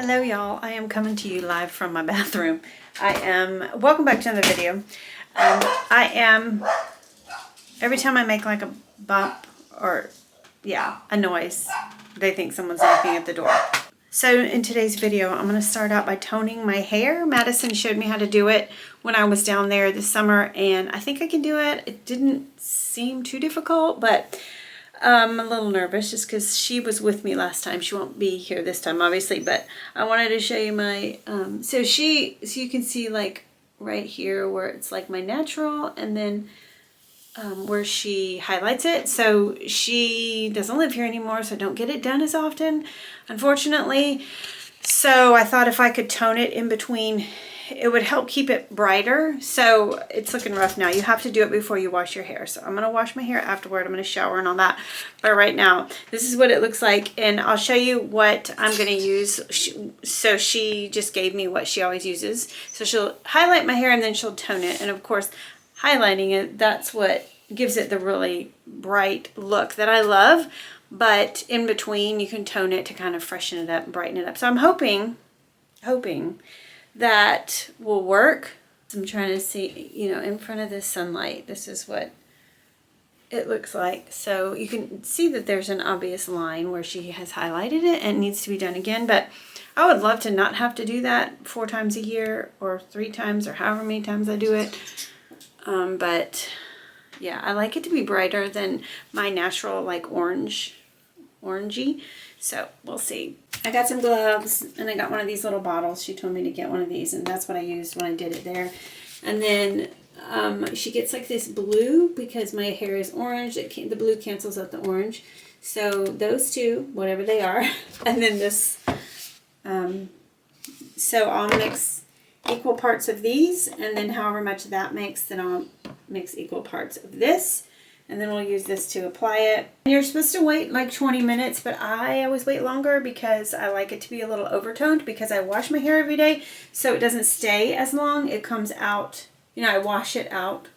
Hello y'all, I am coming to you live from my bathroom. Welcome back to another video. Every time I make like a bump or, a noise, they think someone's knocking at the door. So in today's video, I'm going to start out by toning my hair. Madison showed me how to do it when I was down there this summer, and I think I can do it. It didn't seem too difficult, but I'm a little nervous just because she was with me last time. She won't be here this time, obviously, but I wanted to show you my, so you can see like right here where it's like my natural, and then where she highlights it. So she doesn't live here anymore, so I don't get it done as often, unfortunately. So I thought if I could tone it in between, it would help keep it brighter. So it's looking rough now. You have to do it before you wash your hair. So I'm going to wash my hair afterward. I'm going to shower and all that. But right now, this is what it looks like. And I'll show you what I'm going to use. So she just gave me what she always uses. So she'll highlight my hair and then she'll tone it. And of course, highlighting it, that's what gives it the really bright look that I love. But in between, you can tone it to kind of freshen it up and brighten it up. So I'm hoping that will work. I'm trying to see, you know, in front of the sunlight, this is what it looks like. So you can see that there's an obvious line where she has highlighted it and it needs to be done again. But I would love to not have to do that 4 times a year or 3 times or however many times I do it. But yeah, I like it to be brighter than my natural like orangey. So we'll see. I got some gloves and I got one of these little bottles. She told me to get one of these, and that's what I used when I did it there. And then she gets like this blue because my hair is orange. The blue cancels out the orange. So those two, whatever they are, and then this. So I'll mix equal parts of these, and then however much that makes, then I'll mix equal parts of this. And then we'll use this to apply it. And you're supposed to wait like 20 minutes, but I always wait longer because I like it to be a little overtoned because I wash my hair every day, so it doesn't stay as long. It comes out, you know, I wash it out.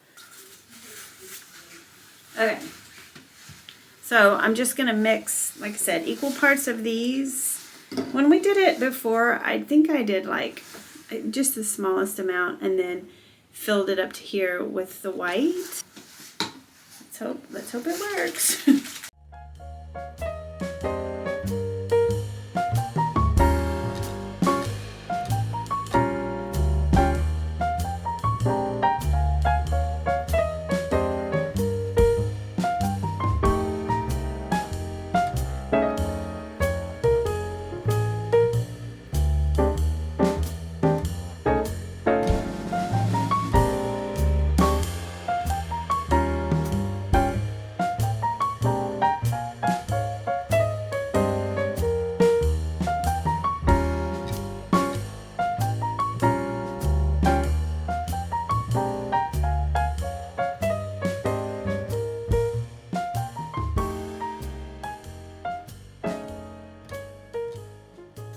Okay. So I'm just gonna mix, like I said, equal parts of these. When we did it before, I think I did like just the smallest amount and then filled it up to here with the white. Let's hope it works.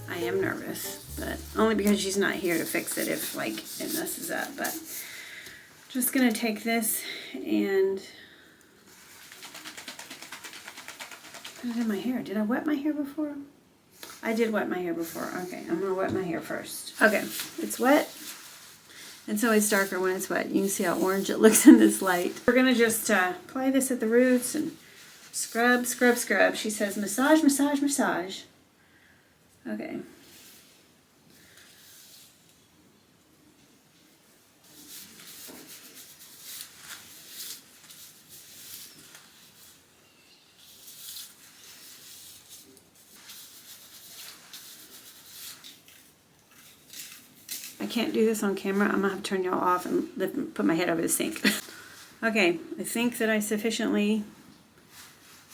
I am nervous, but only because she's not here to fix it if like it messes up. But just gonna take this and put it in my hair. Did I wet my hair before? I did wet my hair before. Okay, I'm gonna wet my hair first. Okay, it's wet. It's always darker when it's wet. You can see how orange it looks in this light. We're gonna just apply this at the roots and scrub, scrub, scrub. She says massage, massage, massage. Okay. I can't do this on camera. I'm gonna have to turn y'all off and put my head over the sink. Okay, I think that I sufficiently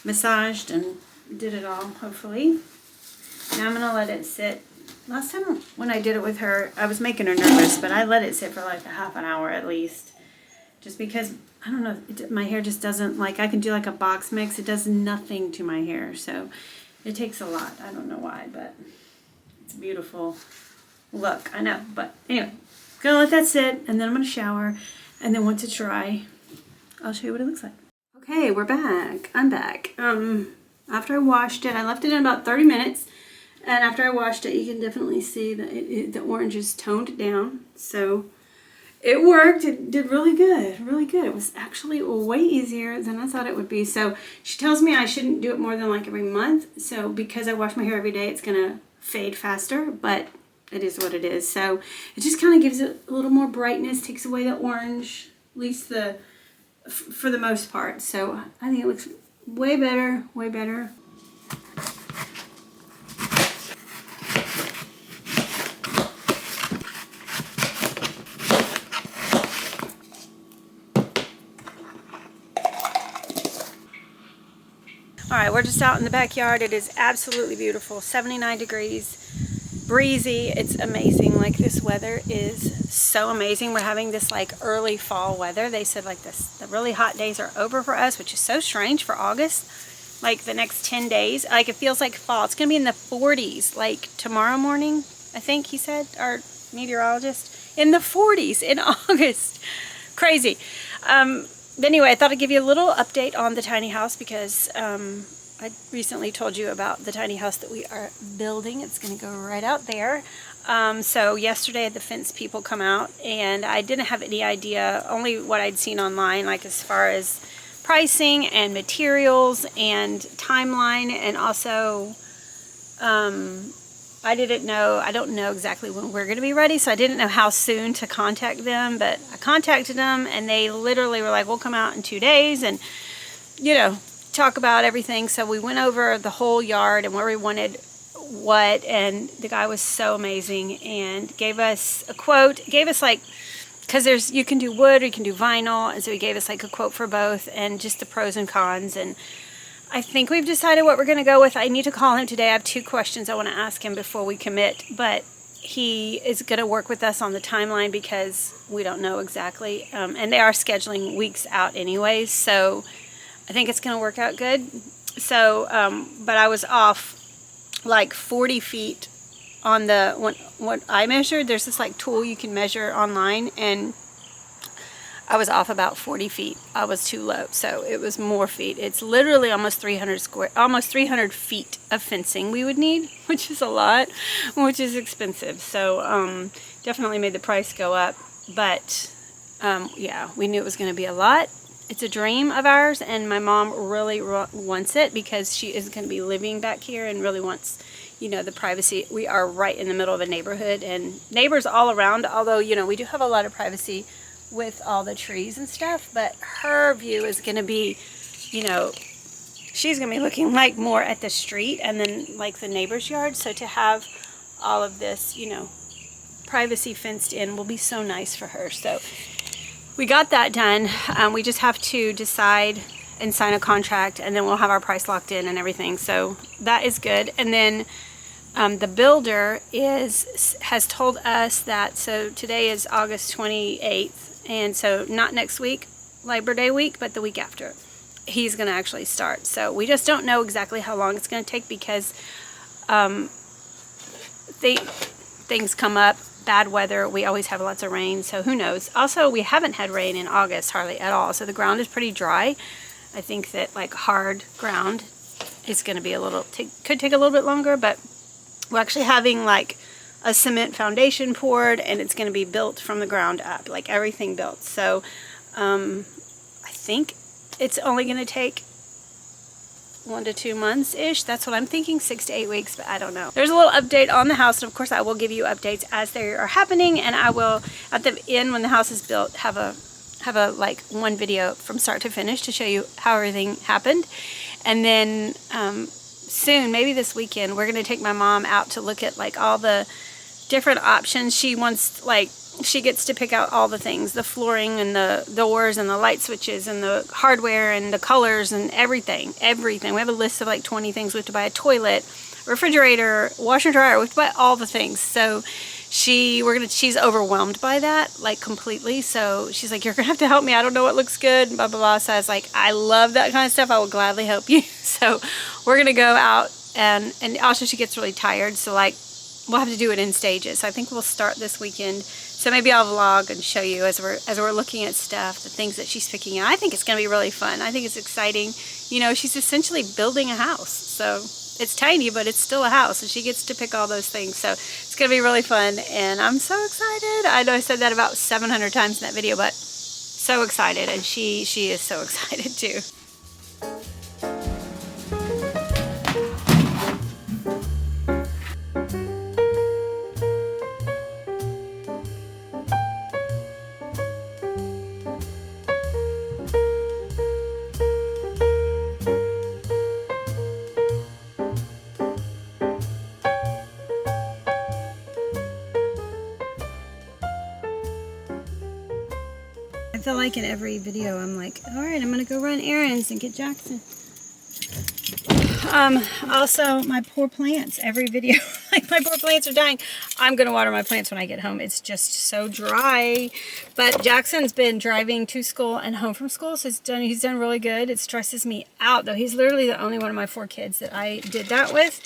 massaged and did it all, hopefully. Now I'm gonna let it sit. Last time when I did it with her, I was making her nervous, but I let it sit for like a half an hour at least. Just because, I don't know, my hair just doesn't, like I can do like a box mix. It does nothing to my hair, so it takes a lot. I don't know why, but it's a beautiful look. I know, but anyway, gonna let that sit, and then I'm gonna shower, and then once it's dry, I'll show you what it looks like. Okay, we're back. I'm back. After I washed it, I left it in about 30 minutes. And after I washed it, you can definitely see that the orange is toned down. So it worked. It did really good, really good. It was actually way easier than I thought it would be. So she tells me I shouldn't do it more than like every month. So because I wash my hair every day, it's gonna fade faster, but it is what it is. So it just kind of gives it a little more brightness, takes away the orange, at least for the most part. So I think it looks way better, way better. All right, we're just out in the backyard. It is absolutely beautiful. 79 degrees, breezy. It's amazing. Like, this weather is so amazing. We're having this like early fall weather. They said like the really hot days are over for us, which is so strange for August. Like the next 10 days, like it feels like fall. It's gonna be in the 40s like tomorrow morning, I think he said, our meteorologist, in the 40s in August. Crazy. Anyway, I thought I'd give you a little update on the tiny house because I recently told you about the tiny house that we are building. It's going to go right out there. So yesterday the fence people come out, and I didn't have any idea, only what I'd seen online, like as far as pricing and materials and timeline, and also I don't know exactly when we're going to be ready, so I didn't know how soon to contact them, but I contacted them, and they literally were like, we'll come out in 2 days and, you know, talk about everything. So we went over the whole yard and where we wanted what, and the guy was so amazing and gave us a quote, gave us like, because you can do wood or you can do vinyl, and so he gave us like a quote for both and just the pros and cons, and I think we've decided what we're going to go with. I need to call him today. I have 2 questions I want to ask him before we commit, but he is going to work with us on the timeline because we don't know exactly, and they are scheduling weeks out anyways, so I think it's going to work out good. So, but I was off like 40 feet on what I measured. There's this like tool you can measure online, and I was off about 40 feet. I was too low, so it was more feet. It's literally almost 300 feet of fencing we would need, which is a lot, which is expensive. So definitely made the price go up, but yeah, we knew it was going to be a lot. It's a dream of ours, and my mom really wants it because she is going to be living back here and really wants, you know, the privacy. We are right in the middle of a neighborhood and neighbors all around, although, you know, we do have a lot of privacy with all the trees and stuff, but her view is going to be, you know, she's going to be looking like more at the street and then like the neighbor's yard. So to have all of this, you know, privacy fenced in will be so nice for her. So we got that done. We just have to decide and sign a contract, and then we'll have our price locked in and everything. So that is good. And then the builder has told us that, so today is August 28th, and so not next week, Labor Day week, but the week after, he's going to actually start. So we just don't know exactly how long it's going to take because things come up, bad weather, we always have lots of rain, so who knows. Also, we haven't had rain in August hardly at all, so the ground is pretty dry. I think that like hard ground is going to be could take a little bit longer, but we're actually having like a cement foundation poured, and it's going to be built from the ground up, like everything built. So I think it's only going to take 1 to 2 months ish. That's what I'm thinking, 6 to 8 weeks, but I don't know. There's a little update on the house, and of course I will give you updates as they are happening, and I will at the end when the house is built have a like one video from start to finish to show you how everything happened. And then soon, maybe this weekend, we're going to take my mom out to look at like all the different options. She wants, like, she gets to pick out all the things, the flooring and the doors and the light switches and the hardware and the colors and everything. We have a list of like 20 things. We have to buy a toilet, refrigerator, washer and dryer. We have to buy all the things. So she's overwhelmed by that, like completely. So she's like, you're gonna have to help me. I don't know what looks good, blah, blah, blah. So I was like, I love that kind of stuff. I will gladly help you. So we're gonna go out, and also she gets really tired. So like, we'll have to do it in stages. So I think we'll start this weekend. So maybe I'll vlog and show you as we're looking at stuff, the things that she's picking out. I think it's gonna be really fun. I think it's exciting. You know, she's essentially building a house. So It's tiny, but it's still a house, and she gets to pick all those things. So it's going to be really fun, and I'm so excited. I know I said that about 700 times in that video, but so excited, and she is so excited too. I feel like in every video I'm like, all right, I'm gonna go run errands and get Jackson. Also, my poor plants, every video, like my poor plants are dying. I'm gonna water my plants when I get home. It's just so dry. But Jackson's been driving to school and home from school, so he's done really good. It stresses me out though. He's literally the only one of my 4 kids that I did that with.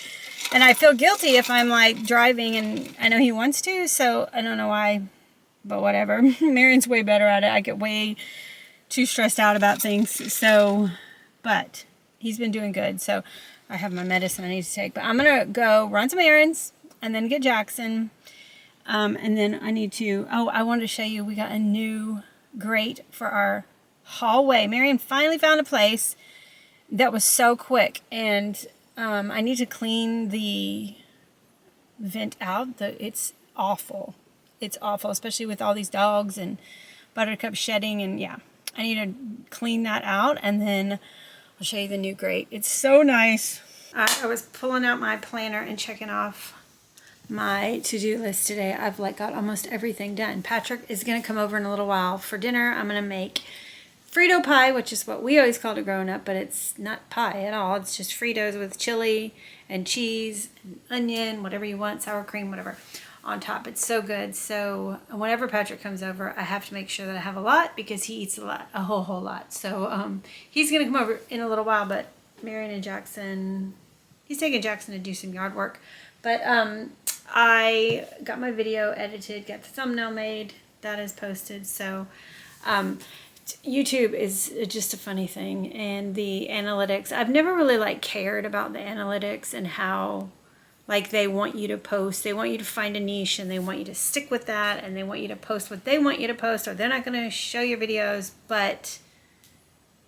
And I feel guilty if I'm like driving, and I know he wants to, so I don't know why. But whatever. Marion's way better at it. I get way too stressed out about things. So, but he's been doing good. So I have my medicine I need to take. But I'm going to go run some errands and then get Jackson. And then I need to, I wanted to show you, we got a new grate for our hallway. Marion finally found a place that was so quick. And I need to clean the vent out. It's awful. It's awful, especially with all these dogs and Buttercup shedding, and yeah, I need to clean that out, and then I'll show you the new grate. It's so nice. I was pulling out my planner and checking off my to-do list today. I've got almost everything done. Patrick is going to come over in a little while for dinner. I'm going to make Frito pie, which is what we always called it growing up, but it's not pie at all. It's just Fritos with chili and cheese and onion, whatever you want, sour cream, whatever, on top. It's so good. So whenever Patrick comes over, I have to make sure that I have a lot, because he eats a whole lot. So he's gonna come over in a little while, but Marion and Jackson, he's taking Jackson to do some yard work. But I got my video edited, got the thumbnail made, that is posted. So YouTube is just a funny thing, and the analytics, I've never really cared about the analytics and how they want you to post. They want you to find a niche, and they want you to stick with that, and they want you to post what they want you to post, or they're not going to show your videos. But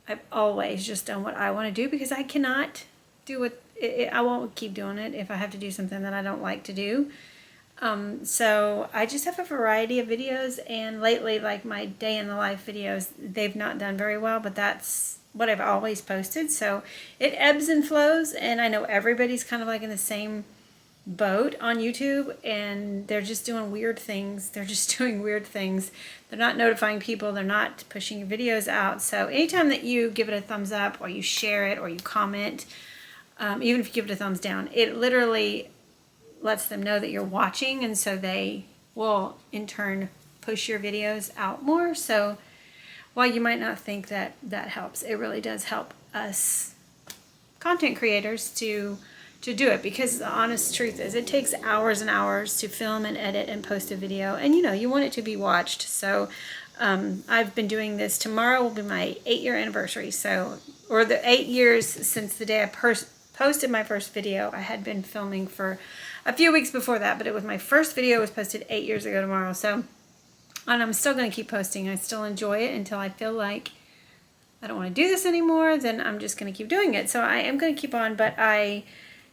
I've always just done what I want to do, because I cannot do what I won't keep doing it if I have to do something that I don't like to do. So I just have a variety of videos, and lately, my day in the life videos, they've not done very well, but that's what I've always posted. So it ebbs and flows, and I know everybody's kind of in the same boat on YouTube, and they're just doing weird things. They're not notifying people. They're not pushing your videos out. So anytime that you give it a thumbs up, or you share it, or you comment, even if you give it a thumbs down, it literally lets them know that you're watching, and so they will in turn push your videos out more. So while you might not think that that helps, it really does help us content creators to do it, because the honest truth is it takes hours and hours to film and edit and post a video, and you want it to be watched. So I've been doing this. Tomorrow will be my 8-year anniversary, or the 8 years since the day I posted my first video. I had been filming for a few weeks before that, but my first video was posted 8 years ago tomorrow. So, and I'm still going to keep posting. I still enjoy it until I feel like I don't want to do this anymore. Then I'm just going to keep doing it. So I am going to keep on, but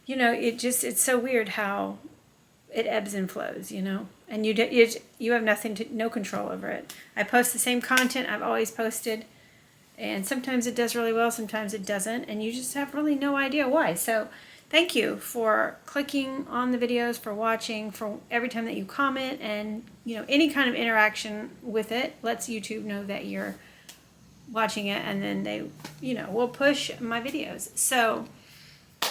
it's so weird how it ebbs and flows, and you have no control over it. I post the same content I've always posted, and sometimes it does really well, sometimes it doesn't, and you just have really no idea why. So thank you for clicking on the videos, for watching, for every time that you comment, and any kind of interaction with it lets YouTube know that you're watching it, and then they will push my videos. So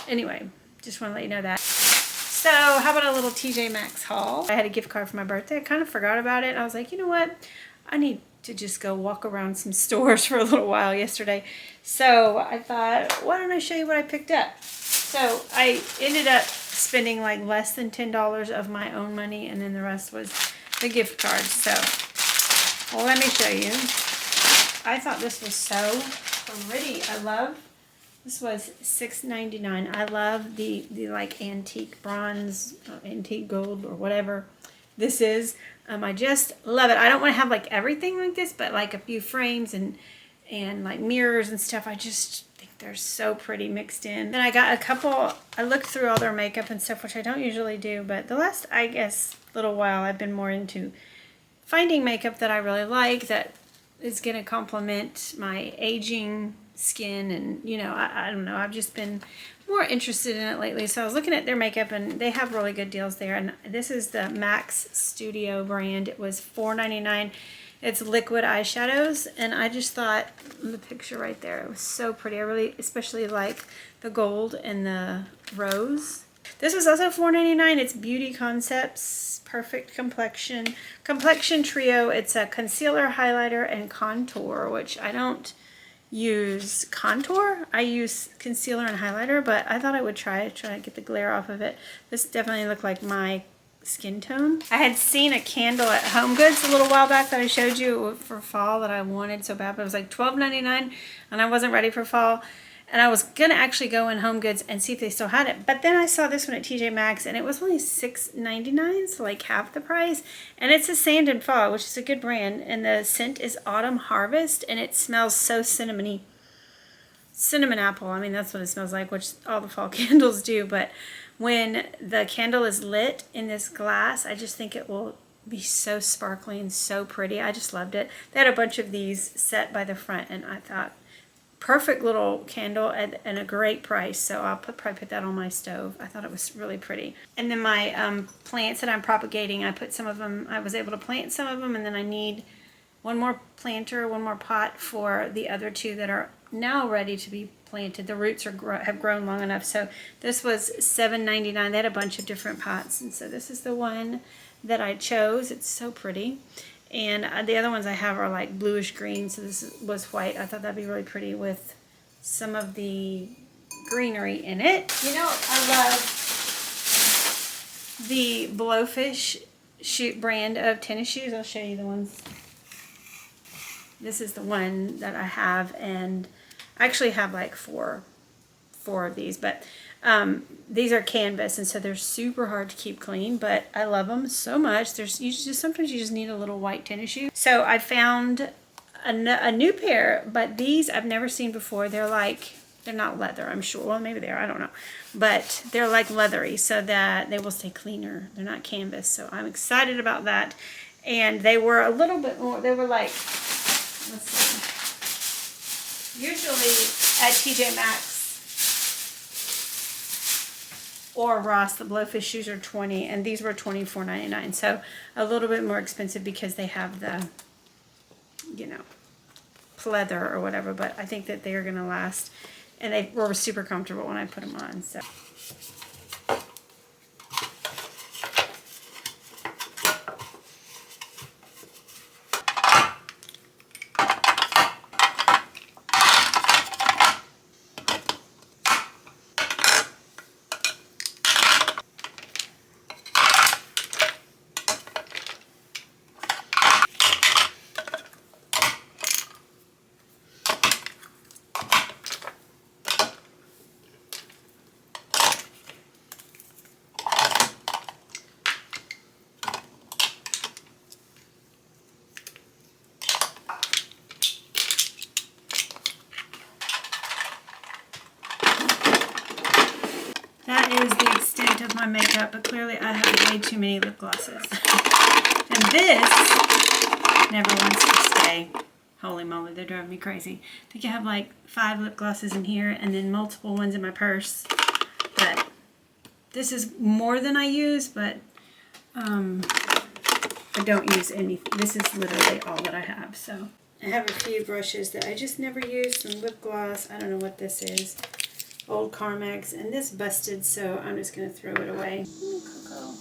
anyway, just want to let you know that. So how about a little TJ Maxx haul? I had a gift card for my birthday. I kind of forgot about it. I was like, you know what? I need to just go walk around some stores for a little while yesterday. So I thought, why don't I show you what I picked up? So I ended up spending less than $10 of my own money, and then the rest was the gift card. So let me show you. I thought this was so pretty. I love This was $6.99. I love the like antique bronze, antique gold, or whatever this is. I just love it. I don't want to have like everything like this, but like a few frames and like mirrors and stuff. I just think they're so pretty mixed in. Then I got a couple. I looked through all their makeup and stuff, which I don't usually do, but the last, I guess, little while I've been more into finding makeup that I really like, that is going to complement my aging skin. And you know, I don't know, I've just been more interested in it lately. So I was looking at their makeup, and they have really good deals there. And this is the Maxx Studio brand. It was $4.99. It's liquid eyeshadows, and I just thought the picture right there, it was so pretty. I really especially like the gold and the rose. This was also $4.99. It's Beauty Concepts Perfect Complexion Trio. It's a concealer, highlighter, and contour, which I don't use contour. I use concealer and highlighter, but I thought I would try to get the glare off of it. This definitely looked like my skin tone. I had seen a candle at HomeGoods a little while back that I showed you for fall that I wanted so bad, but it was like $12.99, and I wasn't ready for fall. And I was gonna actually go in HomeGoods and see if they still had it. But then I saw this one at TJ Maxx, and it was only $6.99, so like half the price. And it's a Sand and Fog, which is a good brand. And the scent is Autumn Harvest, and it smells so cinnamony. Cinnamon apple, I mean, that's what it smells like, which all the fall candles do. But when the candle is lit in this glass, I just think it will be so sparkly and so pretty. I just loved it. They had a bunch of these set by the front, and I thought, perfect little candle at a great price. So I'll probably put that on my stove. I thought it was really pretty. And then my plants that I'm propagating, I put some of them, I was able to plant some of them, and then I need one more planter, one more pot for the other two that are now ready to be planted. The roots have grown long enough. So this was $7.99. They had a bunch of different pots, and so this is the one that I chose. It's so pretty. And the other ones I have are like bluish green, so this was white. I thought that'd be really pretty with some of the greenery in it. You know, I love the Blowfish brand of tennis shoes. I'll show you the ones. This is the one that I have, and I actually have like four of these, but these are canvas, and so they're super hard to keep clean, but I love them so much. Sometimes you just need a little white tennis shoe. So I found a new pair, but these I've never seen before. They're not leather, I'm sure. Well, maybe they are, I don't know. But they're like leathery, so that they will stay cleaner. They're not canvas, so I'm excited about that. And they were a little bit more, they were like, let's see. Usually at TJ Maxx or Ross, the Blowfish shoes are $20, and these were $24.99. So a little bit more expensive because they have the, you know, pleather or whatever. But I think that they are going to last, and they were super comfortable when I put them on. So. That is the extent of my makeup, but clearly I have way too many lip glosses. And this never wants to stay. Holy moly, they're driving me crazy. I think I have like 5 lip glosses in here and then multiple ones in my purse. But this is more than I use, but I don't use any. This is literally all that I have. So I have a few brushes that I just never use. Some lip gloss. I don't know what this is. Old Carmex, and this busted, so I'm just going to throw it away. Cocoa.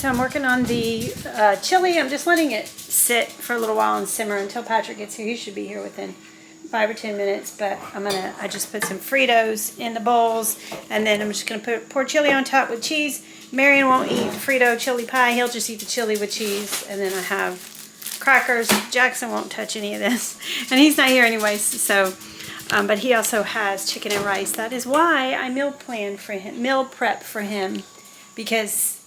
So I'm working on the chili. I'm just letting it sit for a little while and simmer until Patrick gets here. He should be here within 5 or 10 minutes, but I just put some Fritos in the bowls, and then I'm just gonna pour chili on top with cheese. Marion won't eat Frito chili pie. He'll just eat the chili with cheese, and then I have crackers. Jackson won't touch any of this, and he's not here anyways, so, but he also has chicken and rice. That is why I meal prep for him, because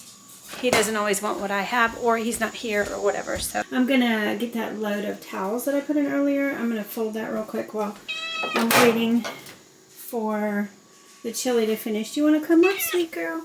he doesn't always want what I have, or he's not here or whatever. So I'm gonna get that load of towels that I put in earlier. I'm gonna fold that real quick while I'm waiting for the chili to finish. Do you want to come up, sweet girl?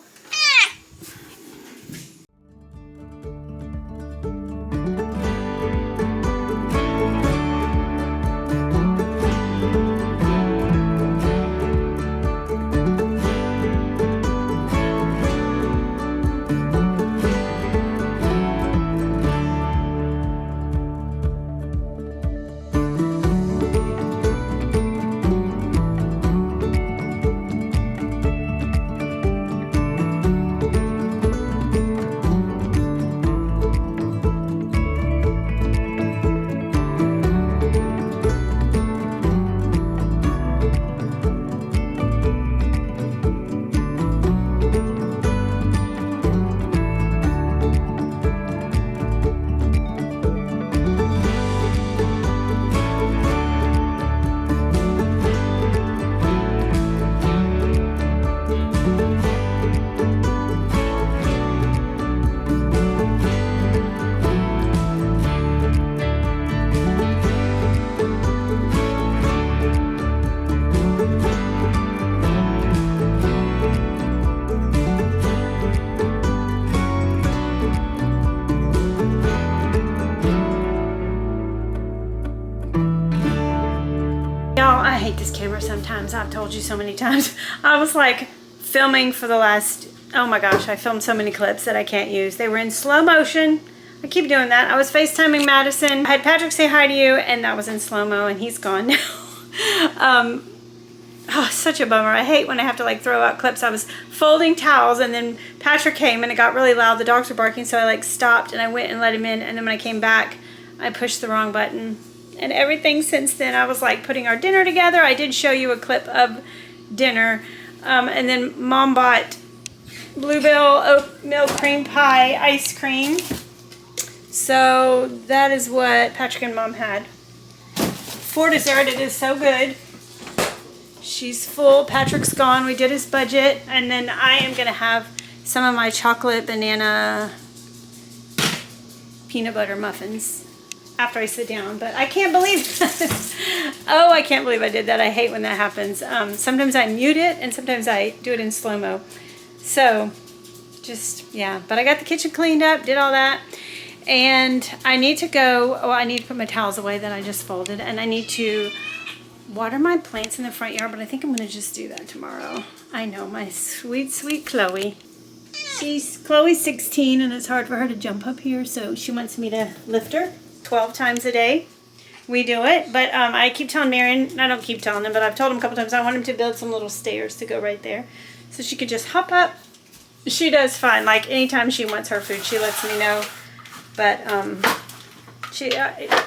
I hate this camera sometimes. I've told you so many times. I was like filming for the last, oh my gosh, I filmed so many clips that I can't use. They were in slow motion. I keep doing that. I was FaceTiming Madison. I had Patrick say hi to you, and that was in slow-mo, and he's gone now. Oh, such a bummer. I hate when I have to like throw out clips. I was folding towels, and then Patrick came, and it got really loud. The dogs were barking, so I like stopped, and I went and let him in, and then when I came back, I pushed the wrong button. And everything since then, I was like putting our dinner together. I did show you a clip of dinner. And then Mom bought Bluebell oatmeal cream pie ice cream. So that is what Patrick and Mom had. For dessert, it is so good. She's full. Patrick's gone. We did his budget. And then I am going to have some of my chocolate banana peanut butter muffins after I sit down, but I can't believe that. Oh, I can't believe I did that. I hate when that happens. Sometimes I mute it, and sometimes I do it in slow-mo. So, just, yeah. But I got the kitchen cleaned up, did all that, and I need to go, I need to put my towels away that I just folded, and I need to water my plants in the front yard, but I think I'm going to just do that tomorrow. I know, my sweet, sweet Chloe. Chloe's 16, and it's hard for her to jump up here, so she wants me to lift her 12 times a day. We do it, but I keep telling Marion, I don't keep telling him, but I've told him a couple times I want him to build some little stairs to go right there so she could just hop up. She does fine. Like anytime she wants her food, she lets me know. But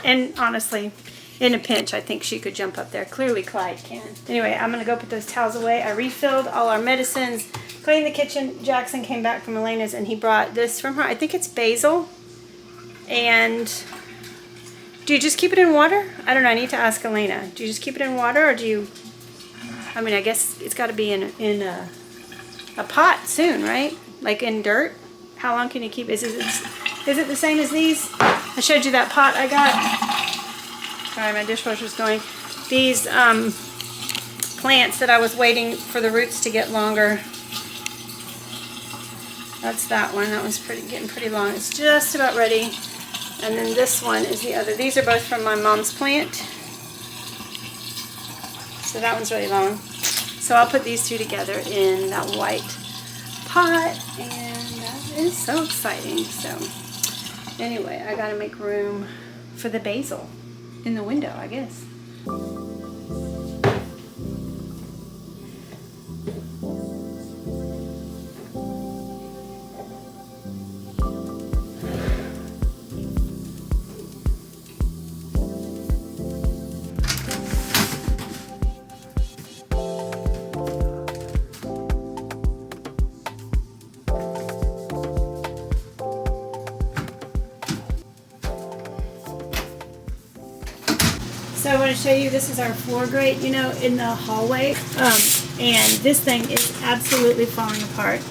and honestly, in a pinch, I think she could jump up there. Clearly Clyde can. Anyway, I'm gonna go put those towels away. I refilled all our medicines, cleaned the kitchen. Jackson came back from Elena's and he brought this from her. I think it's basil. And do you just keep it in water? I don't know. I need to ask Elena. Do you just keep it in water, or do you? I mean, I guess it's got to be in a pot soon, right? Like in dirt. How long can you keep? Is it the same as these? I showed you that pot I got. Sorry, my dishwasher's going. These plants that I was waiting for the roots to get longer. That's that one. That one's getting pretty long. It's just about ready. And then this one is the other. These are both from my mom's plant. So that one's really long. So I'll put these two together in that white pot. And that is so exciting. So anyway, I gotta make room for the basil in the window, I guess. So I want to show you, this is our floor grate, you know, in the hallway. And this thing is absolutely falling apart.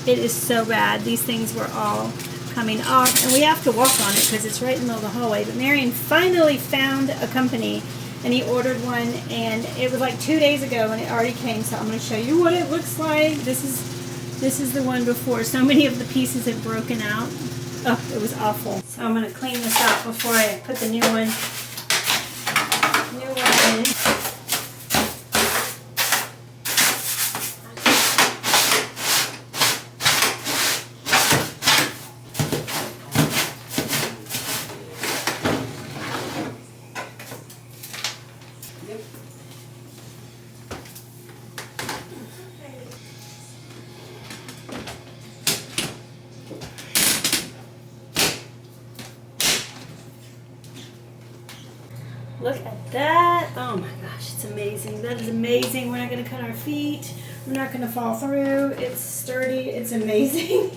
It is so bad. These things were all coming off, and we have to walk on it because it's right in the middle of the hallway. But Marion finally found a company, and he ordered one, and it was like 2 days ago, and it already came. So I'm going to show you what it looks like. This is the one before. So many of the pieces had broken out. Oh, it was awful. So I'm going to clean this up before I put the new one in. Look at that. Oh my gosh, it's amazing. That is amazing. We're not going to cut our feet. We're not going to fall through. It's sturdy. It's amazing.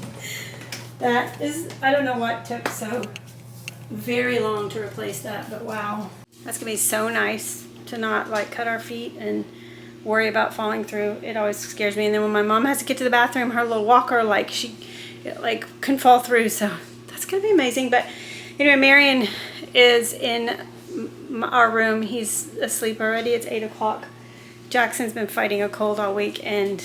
That is, I don't know what took so very long to replace that, but wow. That's going to be so nice to not like cut our feet and worry about falling through. It always scares me. And then when my mom has to get to the bathroom, her little walker, like she can fall through. So that's going to be amazing. But anyway, Marion is in our room. He's asleep already. It's 8 o'clock. Jackson's been fighting a cold all week, and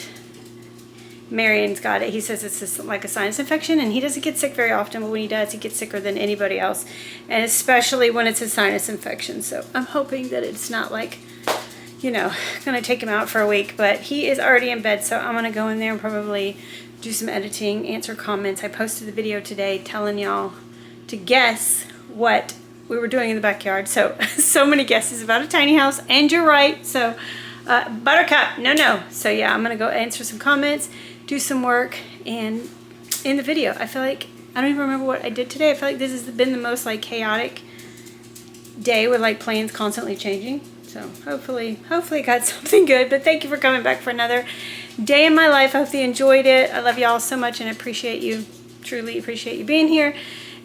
Marion's got it. He says it's just like a sinus infection, and he doesn't get sick very often, but when he does, he gets sicker than anybody else, and especially when it's a sinus infection. So I'm hoping that it's not like, you know, gonna take him out for a week, but he is already in bed, so I'm gonna go in there and probably do some editing, answer comments. I posted the video today telling y'all to guess what we were doing in the backyard. So many guesses about a tiny house, and you're right. So Buttercup, no. So yeah, I'm gonna go answer some comments, do some work, and in the video, I feel like, I don't even remember what I did today. I feel like this has been the most like chaotic day with like plans constantly changing. So hopefully I got something good. But thank you for coming back for another day in my life. I hope you enjoyed it. I love y'all so much and appreciate you, truly appreciate you being here.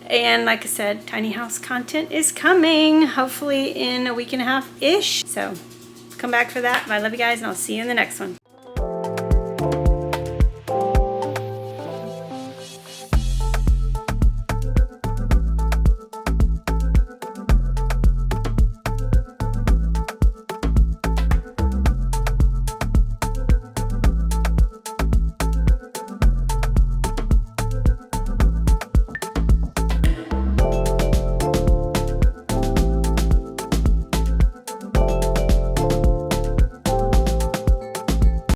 And like I said, tiny house content is coming, hopefully in a week and a half-ish. So come back for that. I love you guys, and I'll see you in the next one.